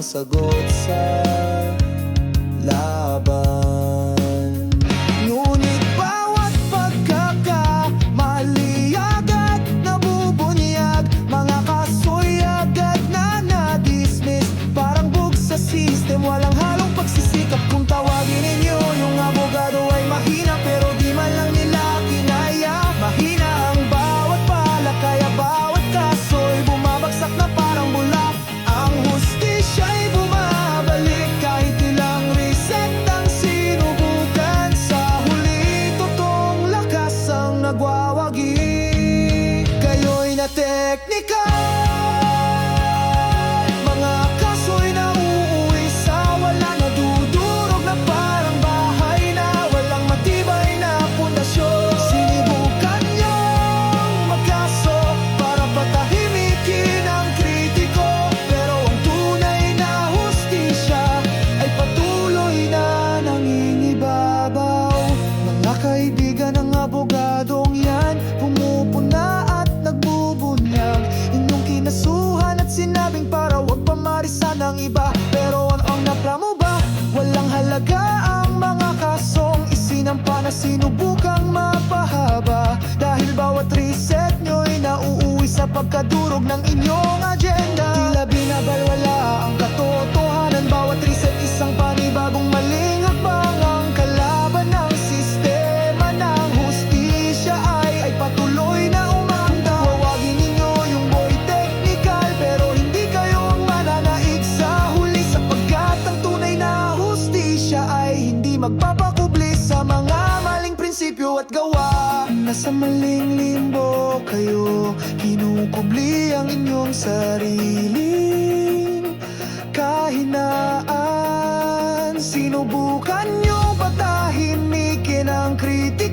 sagot sa laban. Ngunit bawat pagkakamali agad nabubunyag, mga kaso'y agad na na-dismiss. Parang bug sa system, walang halong pagsisikap. Kung tawagin ninyo yung abogado ay mahina, pero di man lang nila kinaya. Mahina ang bawat pala, kaya bawat kaso'y bumabagsak na parang bulak. Ang hustisya'y bumabalik kahit ilang reset ang sinubukan. Sa huli, totoong lakas ang nagwawagi. Kayo'y na teknikal, mga kaso'y nauuwi sa wala, nadudurog na parang bahay na walang matibay na pundasyon. Sinibukan niyong magkaso para patahimikin ang kritiko, pero ang tunay na hustisya ay patuloy na nangingibabaw. Mga kaibigan ng abogadong yan, pumupuna at nagbubunyag. Inyong kinasuhan at sinabing para wag pamarisan ng iba, pero ang naplamo ba? Walang halaga ang mga kasong isinampa na sinubukang mapahaba. Dahil bawat reset nyo'y nauuwi sa pagkadurog ng inyong agenda. Tila binabalwala ang katotohanan, bawat reset isang panibagong maling hakbang. Ang kalaban ng sistema ng hustisya ay patuloy na umanda. Wawagin ninyo yung boy technical, pero hindi kayo ang mananaig sa huli, sapagkat ang tunay na hustisya ay hindi magpapakubli sa mga maling prinsipyo at gawa. Nasa maling limbo kayo, kinukubli ang inyong sariling kahinaan. Sinubukan niyong patahimikin ang kritik,